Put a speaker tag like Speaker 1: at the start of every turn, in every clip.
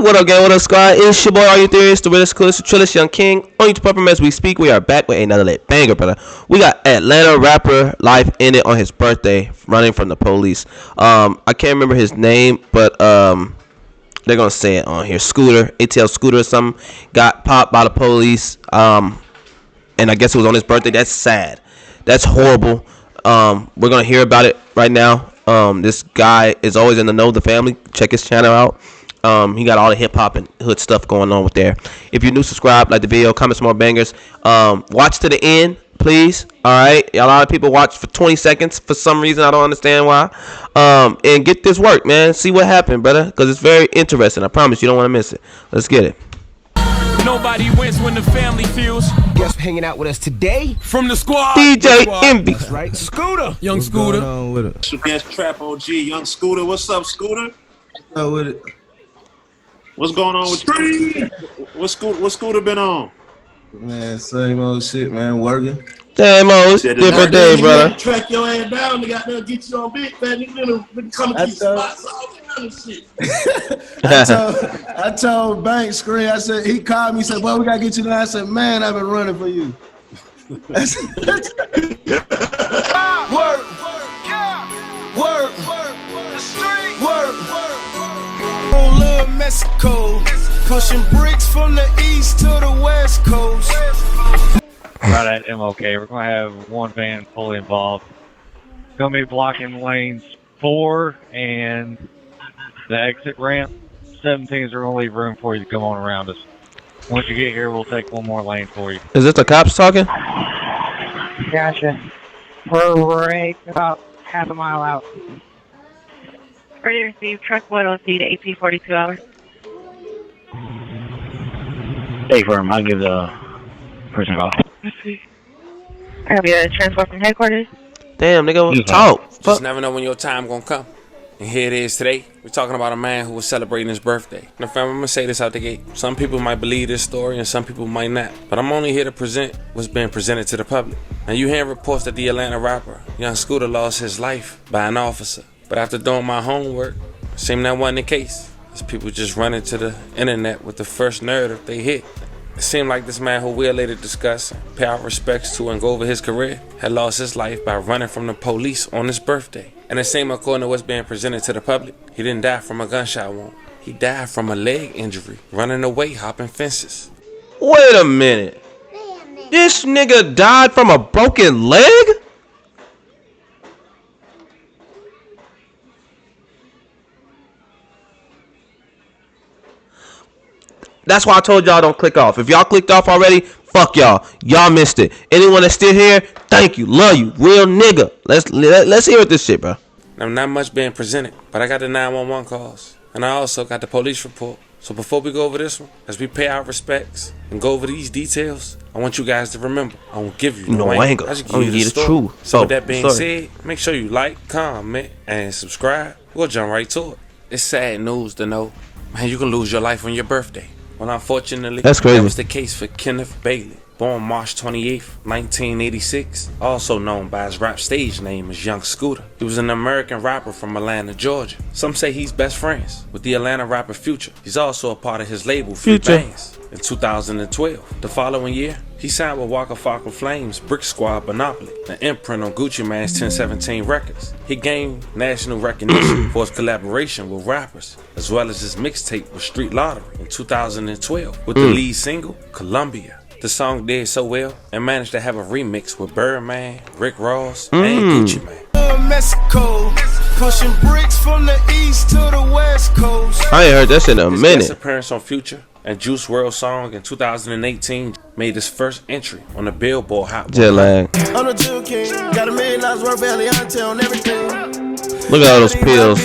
Speaker 1: What up, gang? What up, squad? It's your boy, AreYouTherious, the realest, coolest, trillest young king. On YouTube platform as we speak, we are back with another lit banger, brother. We got Atlanta rapper Life ended on his birthday, running from the police. I can't remember his name, but they're gonna say it on here. Scooter, ATL Scooter or something, got popped by the police. And I guess it was on his birthday. That's sad. That's horrible. We're gonna hear about it right now. This guy is always in the know. The family, check his channel out. He got all the hip hop and hood stuff going on with there. If you're new, subscribe, like the video, comment some more bangers. Watch to the end, please. All right, a lot of people watch for 20 seconds for some reason. I don't understand why. And get this work, man. See what happened, brother, because it's very interesting. I promise you don't want to miss it. Let's get it.
Speaker 2: Nobody wins when the family feels.
Speaker 3: Guess hanging out with us today
Speaker 2: From the squad,
Speaker 1: DJ Envy.
Speaker 3: that's right, Scooter.
Speaker 2: Young Scooter.
Speaker 4: It's your best trap OG, Young Scooter. What's up, Scooter?
Speaker 5: With it.
Speaker 4: What's going on with you? What Scooter been on?
Speaker 5: Man, same old shit, man. Working.
Speaker 1: Damn, it's a different day, brother.
Speaker 6: Track your ass down, nigga, out there, get you on big, man. You been coming to these spots, all kind of shit.
Speaker 5: I told Bank Screen, I said, he called me, he said, well, we gotta get you there. I said, man, I've been running for you.
Speaker 7: On Little Mexico, pushing bricks from the east to the west coast.
Speaker 8: Right at MOK, we're going to have one van fully involved. Going to be blocking lanes 4 and the exit ramp. 17s are going to leave room for you to come on around us. Once you get here, we'll take one more lane for you.
Speaker 1: Is this the cops talking?
Speaker 9: Gotcha. We're right about half a mile out. Ready to receive truck 102 to AP 42 hours.
Speaker 8: Hey, firm, I'll give the person a call.
Speaker 9: I'll be a transport from headquarters.
Speaker 1: Damn, nigga, talk.
Speaker 2: Just
Speaker 1: Fuck.
Speaker 2: never know when your time gonna come. And here it is today. We're talking about a man who was celebrating his birthday. Now, fam, I'm gonna say this out the gate. Some people might believe this story and some people might not. But I'm only here to present what's being presented to the public. Now, you hear reports that the Atlanta rapper, Young Scooter, lost his life by an officer. But after doing my homework, it seemed that wasn't the case. As people just running to the internet with the first narrative they hit. It seemed like this man, who we'll later discuss, pay our respects to and go over his career, had lost his life by running from the police on his birthday. And it seemed, according to what's being presented to the public, he didn't die from a gunshot wound. He died from a leg injury, running away, hopping fences.
Speaker 1: Wait a minute. This nigga died from a broken leg? That's why I told y'all don't click off. If y'all clicked off already, fuck y'all. Y'all missed it. Anyone that's still here, thank you. Love you. Real nigga. Let's hear this shit, bro.
Speaker 2: Now, not much being presented, but I got the 911 calls. And I also got the police report. So before we go over this one, as we pay our respects and go over these details, I want you guys to remember, I won't give you no anger. I just give you the truth. So with that being said, make sure you like, comment, and subscribe. We'll jump right to it. It's sad news to know, man, you can lose your life on your birthday. Well, unfortunately,
Speaker 1: that's crazy.
Speaker 2: That was the case for Kenneth Bailey, born March 28th, 1986, also known by his rap stage name as Young Scooter. He was an American rapper from Atlanta, Georgia. Some say he's best friends with the Atlanta rapper Future. He's also a part of his label, Future. In 2012, the following year, he signed with Waka Flocka Flame's Brick Squad Monopoly, an imprint on Gucci Mane's 1017 Records. He gained national recognition for his collaboration with rappers, as well as his mixtape with Street Lottery in 2012 with the lead single, Columbia. The song did so well and managed to have a remix with Birdman, Rick Ross, and Gucci Mane.
Speaker 7: Mexico, pushing bricks from the east to the west coast.
Speaker 1: I ain't heard this in a
Speaker 2: His
Speaker 1: minute.
Speaker 2: guest appearance on Future and Juice WRLD song in 2018 made his first entry on the Billboard Hot 100.
Speaker 1: Jet lag.
Speaker 7: I'm a Jill King, got $1 million worth of on everything.
Speaker 1: Look at all those pills.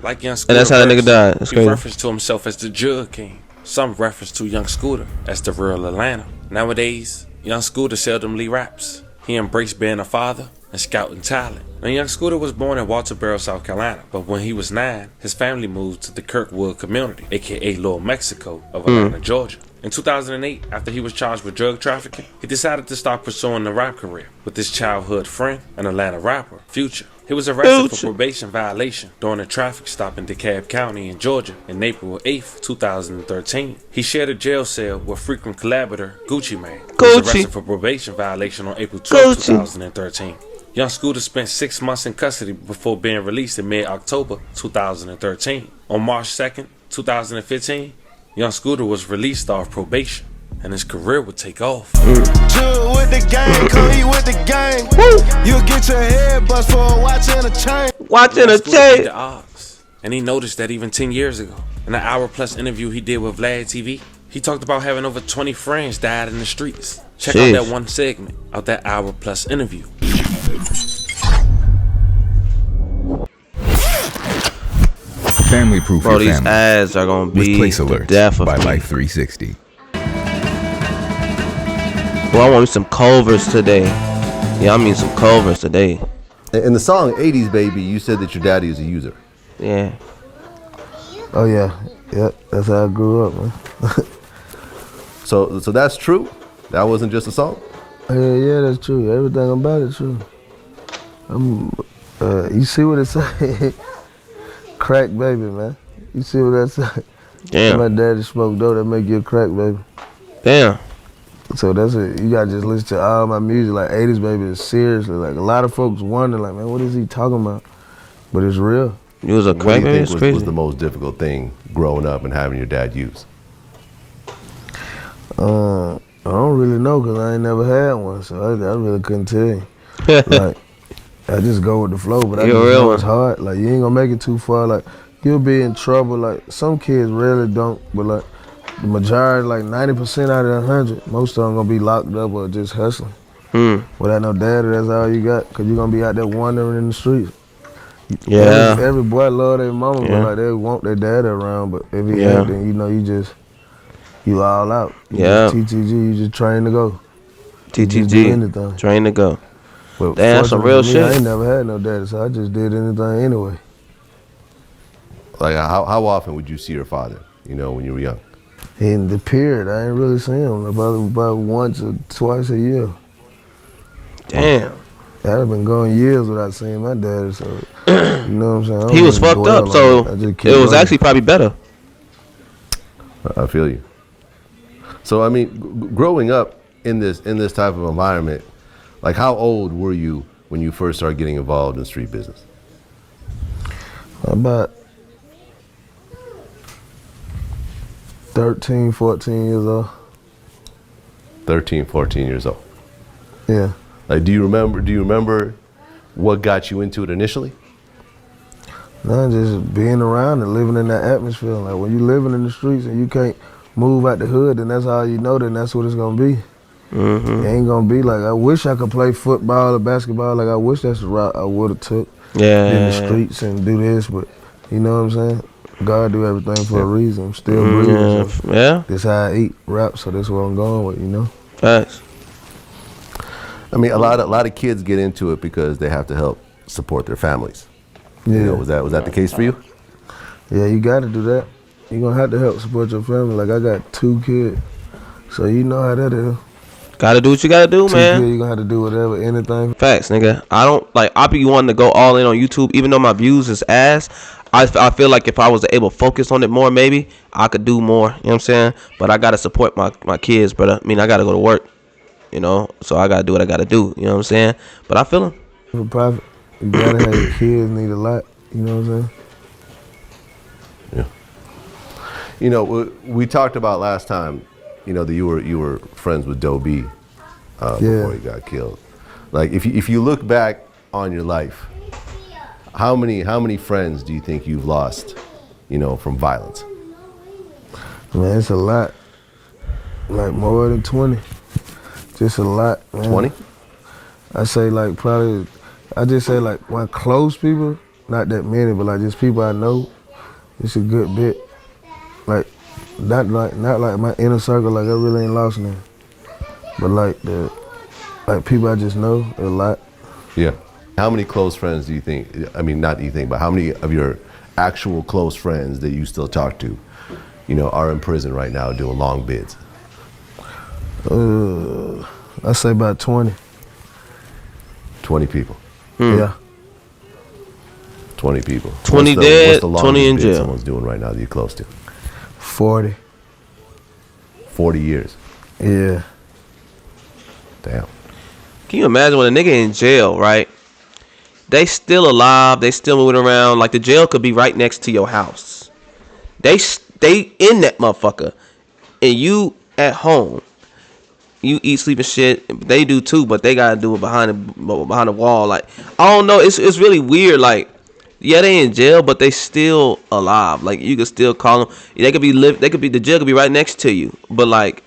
Speaker 2: Like Young Scooter,
Speaker 1: And that's how that nigga died. That's
Speaker 2: he
Speaker 1: crazy.
Speaker 2: referenced to himself as the Jug King. Some reference to Young Scooter as the real Atlanta. Nowadays, Young Scooter seldomly raps. He embraced being a father and scouting talent. Now, Young Scooter was born in Walterboro, South Carolina, but when he was 9, his family moved to the Kirkwood community, aka Little Mexico of Atlanta, Georgia. In 2008, after he was charged with drug trafficking, he decided to start pursuing the rap career with his childhood friend and Atlanta rapper, Future. He was arrested for probation violation during a traffic stop in DeKalb County in Georgia in April 8th, 2013. He shared a jail cell with frequent collaborator Gucci Mane, who was arrested for probation violation on April 12th, 2013. Young Scooter spent 6 months in custody before being released in mid-October 2013. On March 2nd, 2015, Young Scooter was released off probation, and his career would take off.
Speaker 7: With the gang, come eat with the gang. You'll get your head bust for watching a chain.
Speaker 1: Watching a chain.
Speaker 2: The odds. And he noticed that even 10 years ago, in an hour-plus interview he did with Vlad TV, he talked about having over 20 friends died in the streets. Check out that one segment of that hour-plus interview.
Speaker 10: Family proof.
Speaker 1: Bro, these ads are gonna be the death of
Speaker 10: by
Speaker 1: me.
Speaker 10: Life 360.
Speaker 1: Well, I want me some Culvers today. Yeah, I mean some Culvers today.
Speaker 11: In the song 80s Baby, you said that your daddy is a user.
Speaker 1: Yeah.
Speaker 5: Oh yeah. Yep. That's how I grew up, man.
Speaker 11: So that's true? That wasn't just a song?
Speaker 5: Yeah, that's true. Everything about it true. You see what it say? Crack baby, man. You see what that say?
Speaker 1: Damn.
Speaker 5: My daddy smoked dope, that make you a crack baby.
Speaker 1: Damn.
Speaker 5: So that's it. You gotta just listen to all my music. Like 80s Baby is seriously, like a lot of folks wonder, like, man, what is he talking about? But it's real.
Speaker 1: You was a crack baby?
Speaker 11: What do you think was the most difficult thing growing up and having your dad use?
Speaker 5: I don't really know, because I ain't never had one, so I really couldn't tell you. Like, I just go with the flow, but I just know it's hard. Like, you ain't gonna make it too far. Like, you'll be in trouble. Like, some kids really don't, but like, the majority, like 90% out of 100, most of them gonna be locked up or just hustling. Without no daddy, that's all you got, because you're gonna be out there wandering in the streets.
Speaker 1: Yeah.
Speaker 5: Every boy love their mama, but like, they want their daddy around, but if he ain't, then you know, you all out. TTG, you just train to go.
Speaker 1: TTG, train to go.
Speaker 5: But
Speaker 1: damn, that's some real shit.
Speaker 5: I ain't never had no daddy, so I just did anything anyway.
Speaker 11: Like, how often would you see your father, you know, when you were young?
Speaker 5: In the period, I ain't really seen him about once or twice a year.
Speaker 1: Damn.
Speaker 5: I've been going years without seeing my daddy, so you know what I'm saying?
Speaker 1: He was fucked up, so it was actually probably better.
Speaker 11: I feel you. So I mean, growing up in this type of environment, like how old were you when you first started getting involved in street business?
Speaker 5: About 13, 14 years old.
Speaker 11: 13, 14 years old.
Speaker 5: Yeah.
Speaker 11: Like, do you remember what got you into it initially?
Speaker 5: No, just being around and living in that atmosphere. Like, when you living in the streets and you can't move out the hood, then that's all you know, then that's what it's gonna be. It ain't gonna be like, I wish I could play football or basketball. Like, I wish that's the route I would've took. In the streets and do this, but you know what I'm saying? God do everything for a reason. I'm still breathing. So this how I eat rap, so that's what I'm going with, you know?
Speaker 1: Facts.
Speaker 11: I mean, a lot of kids get into it because they have to help support their families.
Speaker 5: Yeah.
Speaker 11: You know, was that the case for you?
Speaker 5: Yeah, you got to do that. You're gonna have to help support your family. Like, I got 2 kids, so you know how that is.
Speaker 1: Gotta do what you gotta do, man.
Speaker 5: You're gonna have to do whatever, anything.
Speaker 1: Facts, nigga. I don't like. I be wanting to go all in on YouTube, even though my views is ass. I feel like if I was able to focus on it more, maybe I could do more. You know what I'm saying? But I gotta support my kids, brother. I mean, I gotta go to work. You know, so I gotta do what I gotta do. You know what I'm saying? But I feel him.
Speaker 5: For profit, you gotta have your kids need a lot. You know what I'm saying?
Speaker 11: Yeah. You know, we talked about last time. You know, that you were friends with Doe B before he got killed. Like, if you look back on your life, how many friends do you think you've lost, you know, from violence?
Speaker 5: Man, it's a lot. Like, more than 20. Just a lot, man.
Speaker 11: 20?
Speaker 5: I say, like, probably, I just say, like, my close people, not that many, but like just people I know, it's a good bit. Like, not like my inner circle, like I really ain't lost none. But like people I just know, a lot.
Speaker 11: Yeah. How many close friends do you think, I mean, not do you think, but how many of your actual close friends that you still talk to, you know, are in prison right now doing long bids?
Speaker 5: I say about 20.
Speaker 11: 20 people.
Speaker 5: Yeah.
Speaker 11: 20 people.
Speaker 1: 20 dead,
Speaker 11: what's the
Speaker 1: 20 in
Speaker 11: longest bid
Speaker 1: jail.
Speaker 11: someone's doing right now that you're close to?
Speaker 5: 40.
Speaker 11: 40 years.
Speaker 5: Yeah.
Speaker 11: Damn.
Speaker 1: Can you imagine when a nigga in jail, right? They still alive. They still moving around. Like the jail could be right next to your house. They in that motherfucker, and you at home. You eat, sleep, and shit. They do too, but they gotta do it behind the wall. Like I don't know. It's really weird. Like yeah, they in jail, but they still alive. Like you could still call them. They could be the jail could be right next to you, but like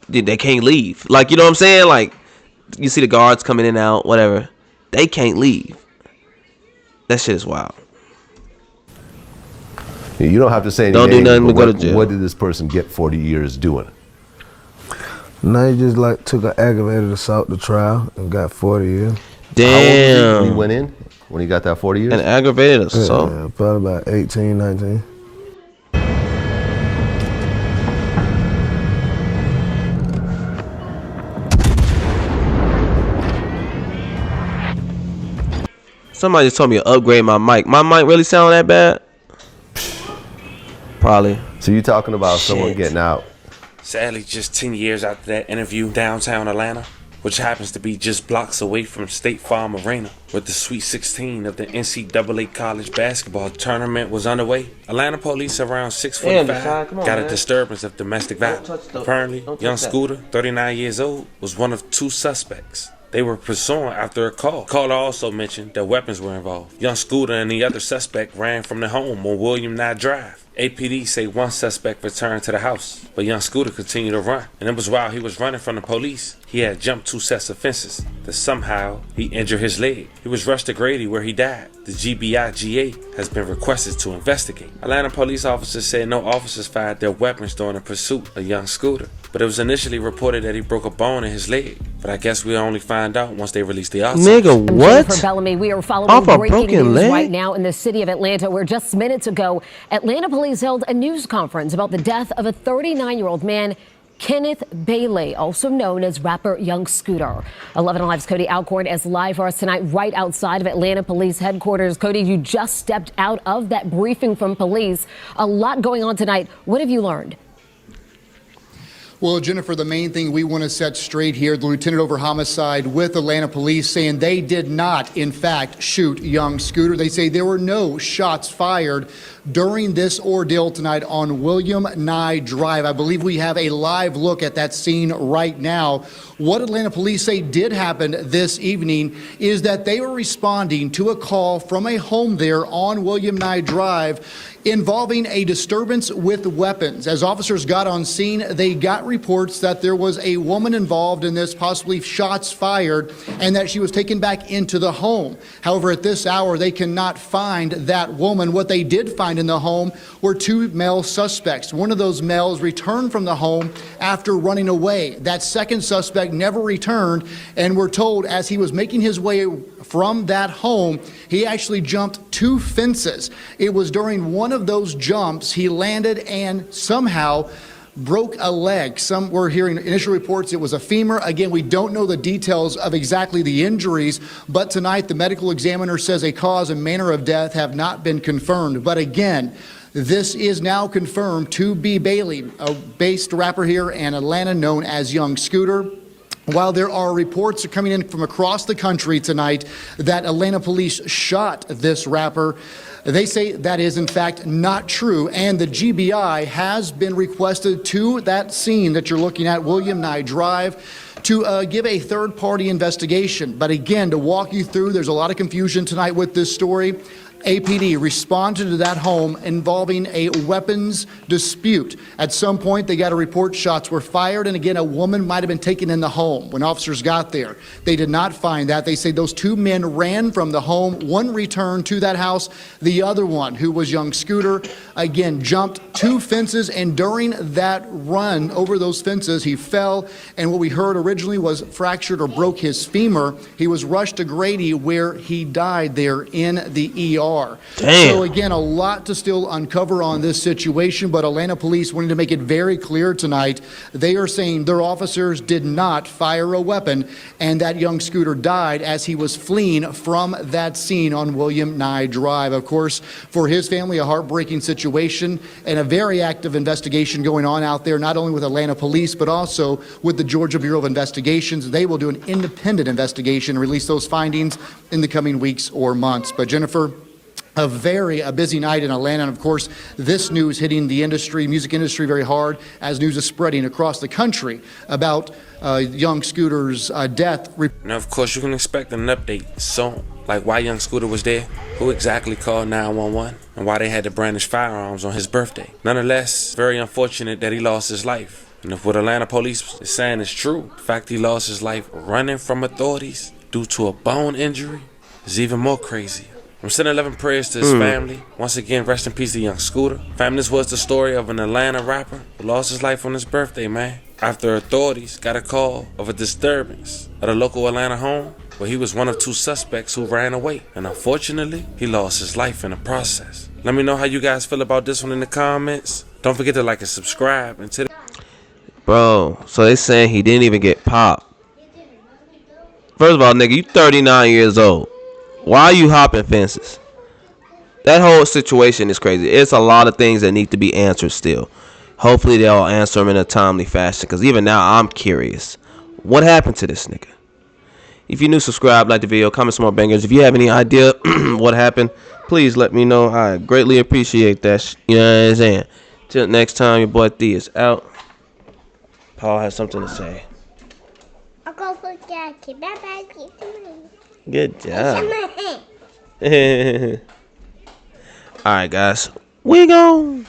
Speaker 1: they can't leave. Like you know what I'm saying? Like you see the guards coming in and out, whatever. They can't leave. That shit is wild.
Speaker 11: You don't have to say any
Speaker 1: Don't do
Speaker 11: names,
Speaker 1: nothing
Speaker 11: but
Speaker 1: but go to jail.
Speaker 11: What did this person get 40 years doing?
Speaker 5: Now he just like took an aggravated assault to trial and got 40 years.
Speaker 1: Damn.
Speaker 11: How old was he when he went in? When he got that 40 years?
Speaker 1: An aggravated assault.
Speaker 5: Yeah, probably about 18, 19.
Speaker 1: Somebody just told me to upgrade my mic. My mic really sound that bad? Probably.
Speaker 11: So you talking about someone getting out?
Speaker 2: Sadly, just 10 years after that interview downtown Atlanta, which happens to be just blocks away from State Farm Arena, where the Sweet 16 of the NCAA college basketball tournament was underway. Atlanta police around 6:45 got a disturbance of domestic violence. Apparently, young Scooter, 39 years old, was one of two suspects they were pursuing after a call. Caller also mentioned that weapons were involved. Young Scooter and the other suspect ran from the home on William Nye Drive. APD say one suspect returned to the house, but young Scooter continued to run. And it was while he was running from the police, he had jumped two sets of fences, that somehow he injured his leg. He was rushed to Grady where he died. The GBI-GA has been requested to investigate. Atlanta police officers said no officers fired their weapons during the pursuit of young Scooter, but it was initially reported that he broke a bone in his leg. But I guess we'll only find out once they release the autopsy.
Speaker 1: Nigga, what?
Speaker 12: Jennifer Bellamy, we are following
Speaker 1: Off a
Speaker 12: breaking
Speaker 1: broken
Speaker 12: news
Speaker 1: leg?
Speaker 12: right now in the city of Atlanta, where just minutes ago, Atlanta police held a news conference about the death of a 39-year-old man, Kenneth Bailey, also known as rapper Young Scooter. 11 Alive's Cody Alcorn is live for us tonight right outside of Atlanta Police Headquarters. Cody, you just stepped out of that briefing from police. A lot going on tonight. What have you learned?
Speaker 13: Well, Jennifer, the main thing we want to set straight here, the lieutenant over homicide with Atlanta police saying they did not, in fact, shoot young Scooter. They say there were no shots fired during this ordeal tonight on William Nye Drive. I believe we have a live look at that scene right now. What Atlanta police say did happen this evening is that they were responding to a call from a home there on William Nye Drive involving a disturbance with weapons. As officers got on scene, they got reports that there was a woman involved in this, possibly shots fired, and that she was taken back into the home. However, at this hour, they cannot find that woman. What they did find in the home were two male suspects. One of those males returned from the home after running away. That second suspect never returned, and we're told as he was making his way from that home, he actually jumped two fences. It was during one of those jumps he landed and somehow broke a leg. Some were hearing initial reports it was a femur. Again, we don't know the details of exactly the injuries, but tonight the medical examiner says a cause and manner of death have not been confirmed. But again, this is now confirmed to be Bailey, a based rapper here in Atlanta known as Young Scooter. While there are reports coming in from across the country tonight that Atlanta police shot this rapper, they say that is in fact not true, and the GBI has been requested to that scene that you're looking at, William Nye Drive, to give a third-party investigation. But again, to walk you through, there's a lot of confusion tonight with this story. APD responded to that home involving a weapons dispute. At some point, they got a report shots were fired, and again, a woman might have been taken in the home when officers got there. They did not find that. They say those two men ran from the home. One returned to that house. The other one, who was Young Scooter, again, jumped two fences, and during that run over those fences, he fell, and what we heard originally was fractured or broke his femur. He was rushed to Grady, where he died there in the ER. are.
Speaker 1: Damn.
Speaker 13: So again, a lot to still uncover on this situation, but Atlanta police wanted to make it very clear tonight. They are saying their officers did not fire a weapon, and that young Scooter died as he was fleeing from that scene on William Nye Drive. Of course, for his family, a heartbreaking situation and a very active investigation going on out there, not only with Atlanta police, but also with the Georgia Bureau of Investigations. They will do an independent investigation and release those findings in the coming weeks or months. But Jennifer, a busy night in Atlanta, and of course, this news hitting the industry, music industry, very hard as news is spreading across the country about young Scooter's death.
Speaker 2: Now, of course, you can expect an update soon, like why young Scooter was there, who exactly called 911, and why they had to brandish firearms on his birthday. Nonetheless, very unfortunate that he lost his life. And if what Atlanta police is saying is true, the fact he lost his life running from authorities due to a bone injury is even more crazy. I'm sending 11 prayers to his family. Once again, rest in peace to young Scooter. Fam, this was the story of an Atlanta rapper who lost his life on his birthday, man. After authorities got a call of a disturbance at a local Atlanta home where he was one of 2 suspects who ran away. And unfortunately, he lost his life in the process. Let me know how you guys feel about this one in the comments. Don't forget to like and subscribe. And
Speaker 1: Bro, so they saying he didn't even get popped. First of all, nigga, you 39 years old. Why are you hopping fences? That whole situation is crazy. It's a lot of things that need to be answered still. Hopefully they'll answer them in a timely fashion, because even now I'm curious. What happened to this nigga? If you're new, subscribe, like the video, comment some more bangers. If you have any idea what happened, please let me know. I greatly appreciate that. You know what I'm saying? Till next time, your boy Thee is out. Paul has something to say.
Speaker 14: I'll go for Jackie. Bye-bye.
Speaker 1: Good job. Alright, guys. We gone.